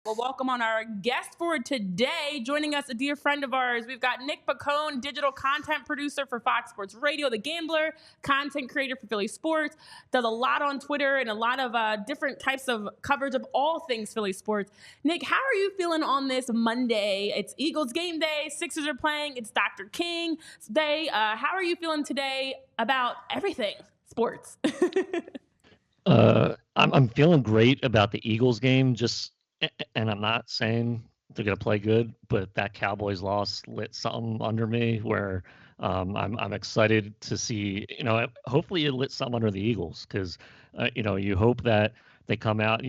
Well, welcome on our guest for today. Joining us, a dear friend of ours. We've got Nick Piccone, digital content producer for Fox Sports Radio, The Gambler, content creator for Philly Sports, does a lot on Twitter and a lot of different types of coverage of all things Philly sports. Nick, how are you feeling on this Monday? It's Eagles game day. Sixers are playing. It's Dr. King's day. How are you feeling today about everything sports? I'm feeling great about the Eagles game. And I'm not saying they're gonna play good, but that Cowboys loss lit something under me where I'm excited to see. Hopefully it lit something under the Eagles because you hope that they come out.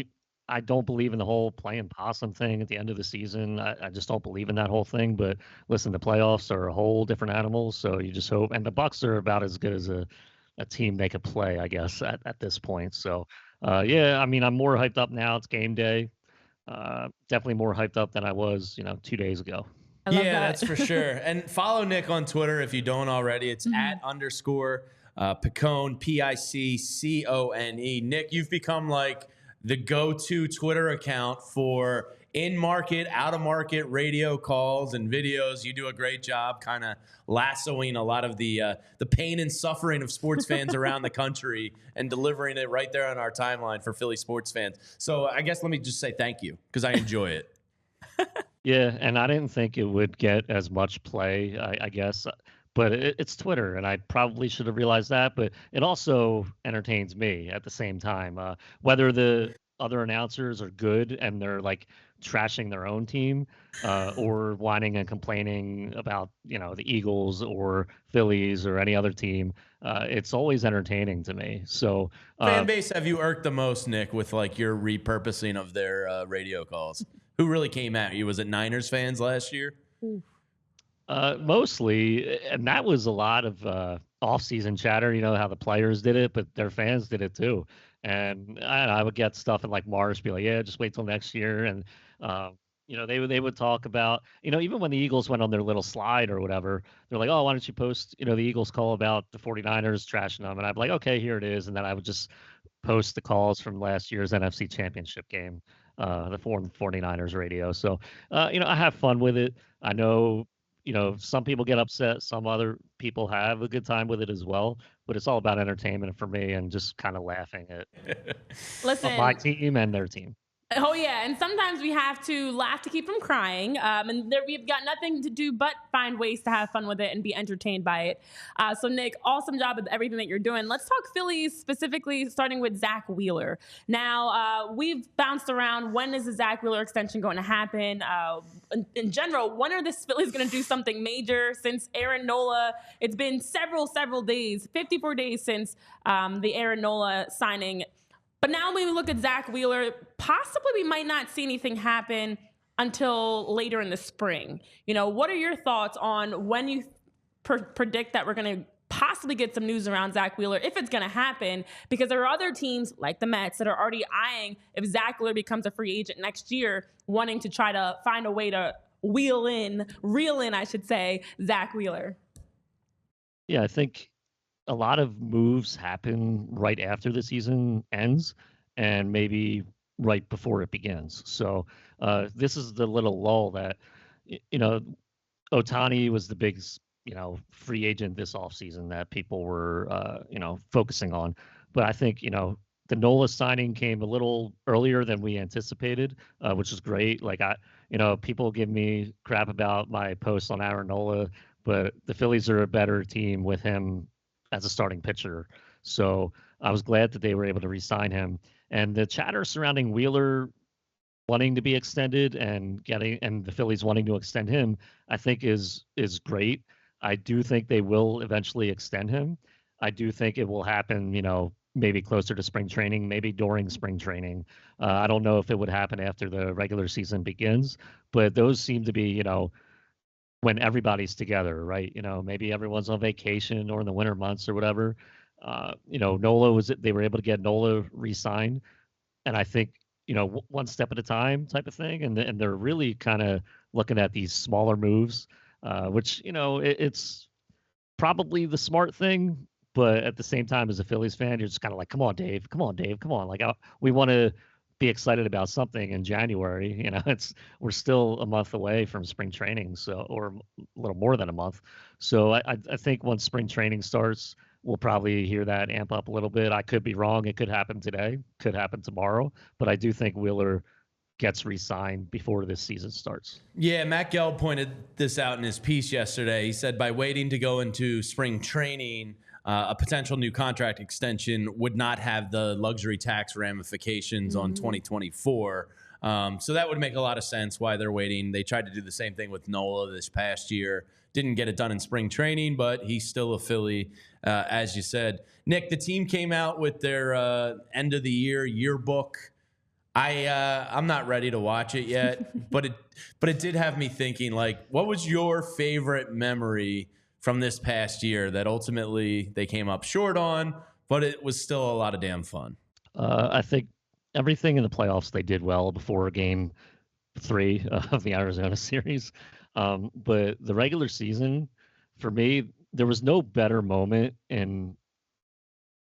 I don't believe in the whole playing possum thing at the end of the season. I just don't believe in that whole thing. But listen, the playoffs are a whole different animal. So you just hope, and the Bucks are about as good as a team they could play, I guess, at this point. So yeah, I mean, I'm more hyped up now. It's game day. Definitely more hyped up than I was, 2 days ago. I love that. That's for sure. And follow Nick on Twitter if you don't already. It's @_ Piccone, Piccone. Nick, you've become like the go-to Twitter account for in-market, out-of-market radio calls and videos. You do a great job kind of lassoing a lot of the pain and suffering of sports fans around the country and delivering it right there on our timeline for Philly sports fans. So I guess let me just say thank you because I enjoy it. Yeah, and I didn't think it would get as much play, I guess, but it's Twitter, and I probably should have realized that. But it also entertains me at the same time. Whether the other announcers are good and they're like trashing their own team, or whining and complaining about the Eagles or Phillies or any other team, it's always entertaining to me. So fan base have you irked the most, Nick, with like your repurposing of their radio calls? Who really came at you? Was it Niners fans last year? Mostly, and that was a lot of off-season chatter. You know how the players did it, but their fans did it too. And I would get stuff in like Mars, be like, "Yeah, just wait till next year." And they would talk about, even when the Eagles went on their little slide or whatever, they're like, "Oh, why don't you post, the Eagles call about the 49ers trashing them?" And I'd be like, "Okay, here it is." And then I would just post the calls from last year's NFC Championship game, the 49ers radio. So, I have fun with it. I know, some people get upset. Some other people have a good time with it as well. But it's all about entertainment for me and just kind of laughing at Listen, my team and their team. oh yeah, and sometimes we have to laugh to keep from crying, and we've got nothing to do but find ways to have fun with it and be entertained by it. So Nick, awesome job with everything that you're doing. Let's talk Phillies specifically, starting with Zack Wheeler. Now we've bounced around. When is the Zack Wheeler extension going to happen? In general, when are the Phillies going to do something major? Since Aaron Nola, it's been several days, 54 days since the Aaron Nola signing. But now when we look at Zack Wheeler, possibly we might not see anything happen until later in the spring. What are your thoughts on when you predict that we're going to possibly get some news around Zack Wheeler, if it's going to happen? Because there are other teams like the Mets that are already eyeing, if Zack Wheeler becomes a free agent next year, wanting to try to find a way to reel in, I should say, Zack Wheeler. Yeah, I think a lot of moves happen right after the season ends and maybe right before it begins. So this is the little lull that, Ohtani was the big, free agent this offseason that people were, focusing on. But I think, the Nola signing came a little earlier than we anticipated, which is great. Like people give me crap about my post on Aaron Nola, but the Phillies are a better team with him as a starting pitcher. So I was glad that they were able to re-sign him. And the chatter surrounding Wheeler wanting to be extended and the Phillies wanting to extend him, I think is great. I do think they will eventually extend him. I do think it will happen, maybe closer to spring training, maybe during spring training. I don't know if it would happen after the regular season begins, but those seem to be, when everybody's together, right? Maybe everyone's on vacation or in the winter months or whatever. Nola they were able to get Nola re-signed. And I think, one step at a time type of thing. And they're really kind of looking at these smaller moves, which, it's probably the smart thing. But at the same time, as a Phillies fan, you're just kind of like, come on, Dave. Like, we want to be excited about something in January. You know, we're still a month away from spring training, so or a little more than a month. So I think once spring training starts, we'll probably hear that amp up a little bit. I could be wrong. It could happen today, could happen tomorrow, but I do think Wheeler gets re-signed before this season starts. Yeah, Matt Gelb pointed this out in his piece yesterday. He said by waiting to go into spring training, a potential new contract extension would not have the luxury tax ramifications on 2024. So that would make a lot of sense why they're waiting. They tried to do the same thing with Nola this past year. Didn't get it done in spring training, but he's still a Philly, as you said. Nick, the team came out with their end of the year yearbook. I'm not ready to watch it yet, but it did have me thinking, like, what was your favorite memory from this past year that ultimately they came up short on, but it was still a lot of damn fun? I think everything in the playoffs they did well before Game 3 of the Arizona series. But the regular season, for me, there was no better moment in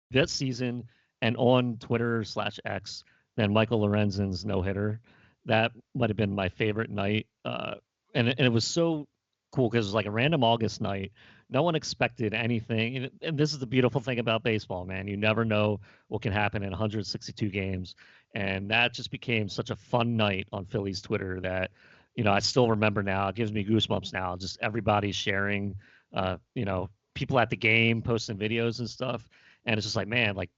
that season and on Twitter/X than Michael Lorenzen's no-hitter. That might have been my favorite night. And it was so cool because it was like a random August night. No one expected anything. And this is the beautiful thing about baseball, man. You never know what can happen in 162 games. And that just became such a fun night on Phillies Twitter that, you know, I still remember now. It gives me goosebumps now. Just everybody sharing, you know, people at the game posting videos and stuff. And it's just like, man, like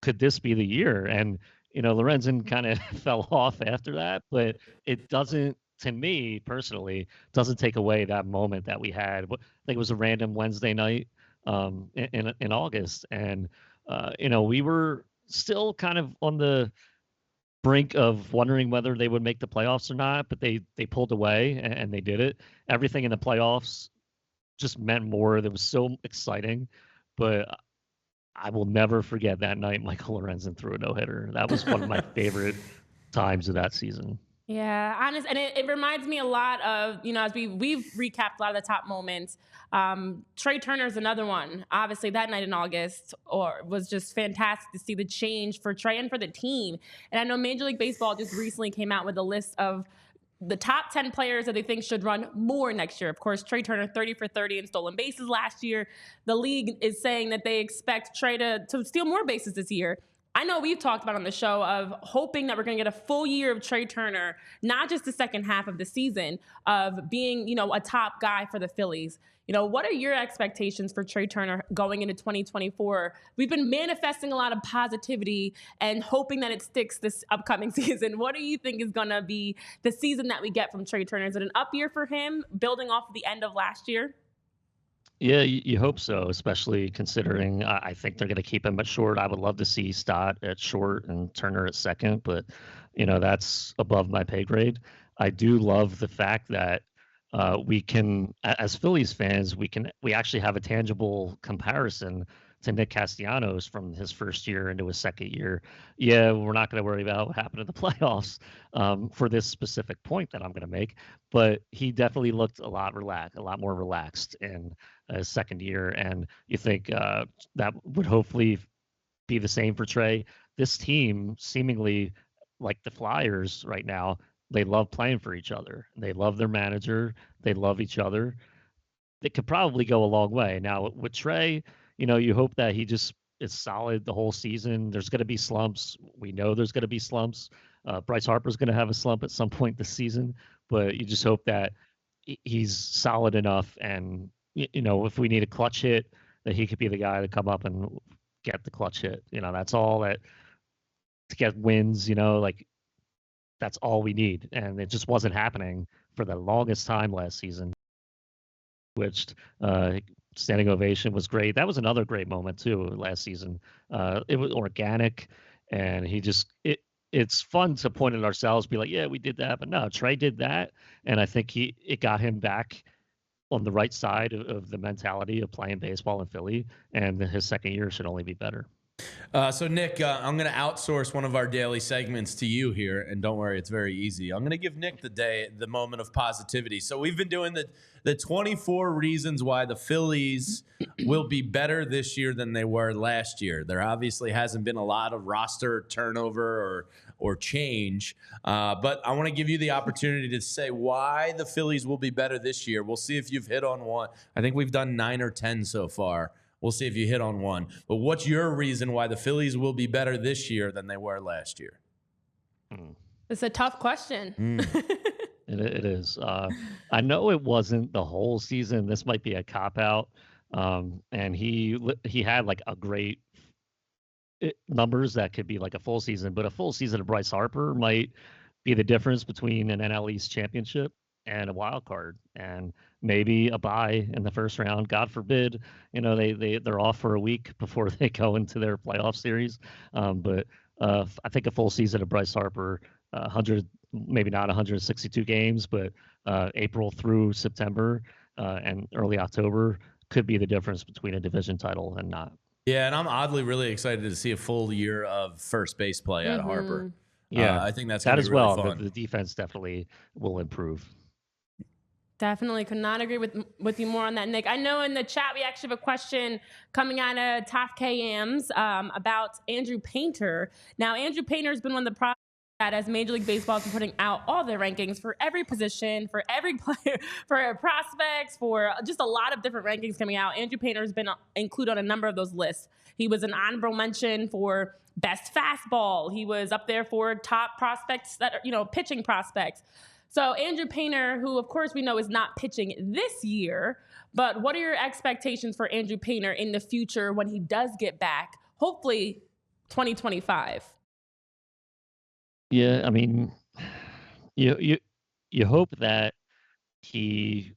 could this be the year? And, you know, Lorenzen kind of fell off after that, but it doesn't, to me personally, doesn't take away that moment that we had. I think it was a random Wednesday night in August. And, you know, we were still kind of on the brink of wondering whether they would make the playoffs or not, but they pulled away and they did it. Everything in the playoffs just meant more. That was so exciting, but I will never forget that night Michael Lorenzen threw a no-hitter. That was one of my favorite times of that season. Yeah, honest, and it reminds me a lot of, you know, as we've recapped a lot of the top moments. Trey Turner's another one. Obviously, that night in August was just fantastic to see the change for Trey and for the team. And I know Major League Baseball just recently came out with a list of the top 10 players that they think should run more next year. Of course, Trey Turner, 30 for 30 in stolen bases last year. The league is saying that they expect Trey to steal more bases this year. I know we've talked about on the show of hoping that we're going to get a full year of Trey Turner, not just the second half of the season, of being, you know, a top guy for the Phillies. You know, what are your expectations for Trey Turner going into 2024? We've been manifesting a lot of positivity and hoping that it sticks this upcoming season. What do you think is going to be the season that we get from Trey Turner? Is it an up year for him, building off of the end of last year? Yeah, you hope so, especially considering I think they're going to keep him at short. I would love to see Stott at short and Turner at second, but, you know, that's above my pay grade. I do love the fact that we can, as Phillies fans, we actually have a tangible comparison to Nick Castellanos from his first year into his second year. Yeah, we're not going to worry about what happened in the playoffs for this specific point that I'm going to make, but he definitely looked a lot more relaxed in his second year. And you think that would hopefully be the same for Trey. This team, seemingly like the Flyers right now, they love playing for each other. They love their manager. They love each other. They could probably go a long way. Now with Trey, you know, you hope that he just is solid the whole season. There's going to be slumps. We know there's going to be slumps. Bryce Harper's going to have a slump at some point this season, but you just hope that he's solid enough. And, you know, if we need a clutch hit, that he could be the guy to come up and get the clutch hit. You know, that's all that to get wins, you know, like that's all we need. And it just wasn't happening for the longest time last season. Switched, standing ovation was great. That was another great moment too last season. It was organic, and it's fun to point at ourselves, be like, yeah, we did that, but no, Trey did that, and I think it got him back on the right side of the mentality of playing baseball in Philly, and his second year should only be better. So, Nick, I'm going to outsource one of our daily segments to you here, and don't worry, it's very easy. I'm going to give Nick the moment of positivity. So we've been doing the 24 reasons why the Phillies will be better this year than they were last year. There obviously hasn't been a lot of roster turnover or change. But I want to give you the opportunity to say why the Phillies will be better this year. We'll see if you've hit on one. I think we've done 9 or 10 so far. We'll see if you hit on one. But what's your reason why the Phillies will be better this year than they were last year? It's a tough question. It is. I know it wasn't the whole season. This might be a cop out. And he had like a great numbers that could be like a full season, but a full season of Bryce Harper might be the difference between an NL East championship and a wild card, and maybe a bye in the first round. God forbid, they're off for a week before they go into their playoff series. But I think a full season of Bryce Harper, 100, maybe not 162 games, but April through September and early October could be the difference between a division title and not. Yeah, and I'm oddly really excited to see a full year of first base play out of Harper. Yeah, I think that's going to as be really well. fun. The defense definitely will improve. Definitely could not agree with you more on that, Nick. I know in the chat we actually have a question coming out of Top KMs about Andrew Painter. Now, Andrew Painter has been one of the problems that as Major League Baseball has been putting out all their rankings for every position, for every player, for prospects, for just a lot of different rankings coming out. Andrew Painter has been included on a number of those lists. He was an honorable mention for best fastball. He was up there for top prospects that are, pitching prospects. So Andrew Painter, who of course we know is not pitching this year, but what are your expectations for Andrew Painter in the future when he does get back? Hopefully 2025. Yeah, I mean, you hope that he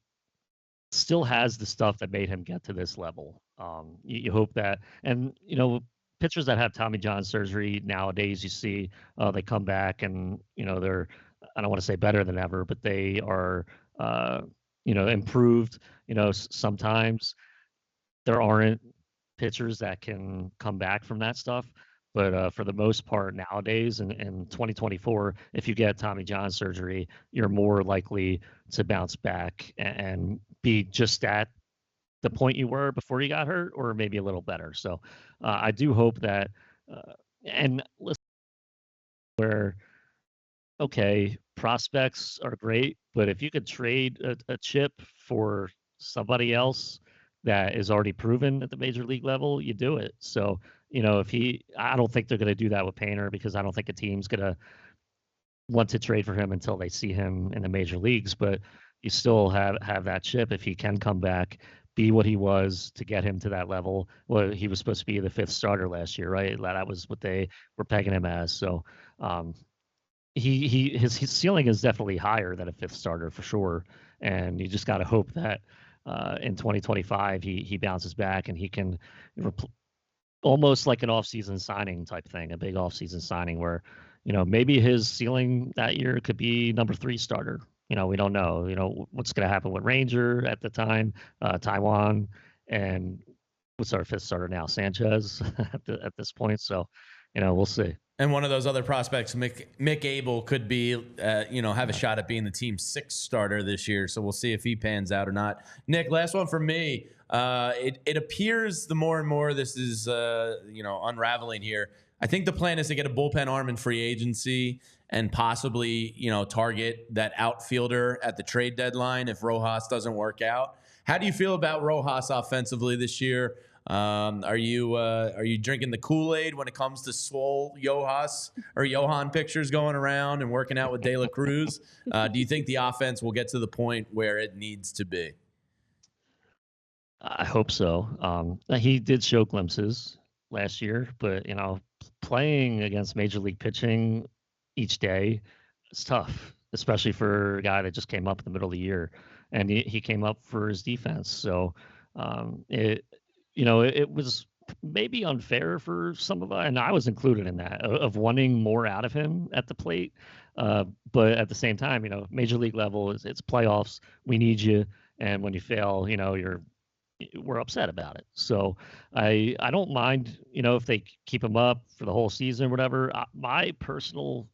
still has the stuff that made him get to this level. You hope that, and pitchers that have Tommy John surgery nowadays, you see they come back and they're, I don't want to say better than ever, but they are improved. Sometimes there aren't pitchers that can come back from that stuff. But for the most part nowadays in 2024, if you get Tommy John surgery, you're more likely to bounce back and be just at the point you were before you got hurt, or maybe a little better. So I do hope that, and listen, where, okay, prospects are great, but if you could trade a chip for somebody else that is already proven at the major league level, you do it. So, I don't think they're going to do that with Painter, because I don't think a team's going to want to trade for him until they see him in the major leagues. But you still have that chip if he can come back, be what he was to get him to that level. Well, he was supposed to be the 5th starter last year, right? That was what they were pegging him as. So his ceiling is definitely higher than a 5th starter for sure. And you just got to hope that in 2025 he bounces back and he can almost like an off-season signing type thing, a big off-season signing where, maybe his ceiling that year could be number 3 starter. We don't know, what's going to happen with Ranger at the time, Taiwan, and what's our 5th starter now, Sanchez at this point. So, we'll see. And one of those other prospects, Mick Abel, could be, have a shot at being the team's 6th starter this year. So we'll see if he pans out or not. Nick, last one for me. It appears the more and more this is, unraveling here. I think the plan is to get a bullpen arm in free agency and possibly, target that outfielder at the trade deadline if Rojas doesn't work out. How do you feel about Rojas offensively this year? Are you drinking the Kool-Aid when it comes to swole Johan pictures going around and working out with De La Cruz? Do you think the offense will get to the point where it needs to be? I hope so. He did show glimpses last year, but playing against major league pitching each day is tough, especially for a guy that just came up in the middle of the year, and he came up for his defense. So it was maybe unfair for some of us, and I was included in that, of wanting more out of him at the plate. But at the same time, major league level it's playoffs. We need you, and when you fail, we're upset about it. So I don't mind, if they keep him up for the whole season or whatever. My personal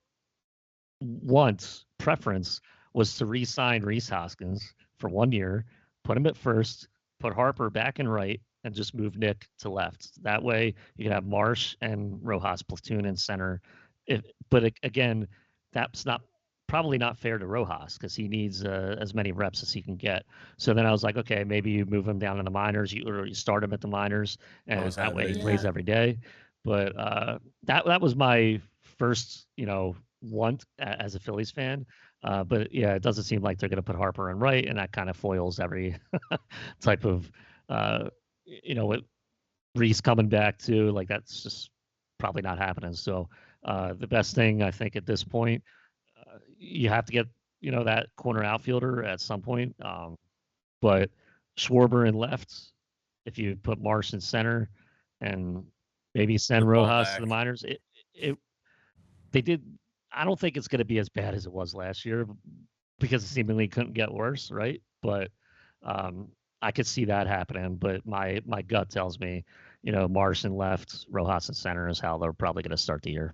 preference was to re-sign Rhys Hoskins for 1 year, put him at first, put Harper back in right, and just move Nick to left. That way you can have Marsh and Rojas platoon in center Again, that's probably not fair to Rojas because he needs as many reps as he can get. So then I was like, okay, maybe you move him down in the minors, or you start him at the minors, and that way he plays every day. But that was my first, want as a Phillies fan. But yeah, it doesn't seem like they're going to put Harper in right, and that kind of foils every type of, with Reese coming back too. Like that's just probably not happening. So the best thing I think at this point, you have to get that corner outfielder at some point. But Schwarber in left, if you put Marsh in center, and maybe send Rojas to the minors, they did. I don't think it's going to be as bad as it was last year because it seemingly couldn't get worse, right? But I could see that happening. But my gut tells me, Marsh in left, Rojas in center is how they're probably going to start the year.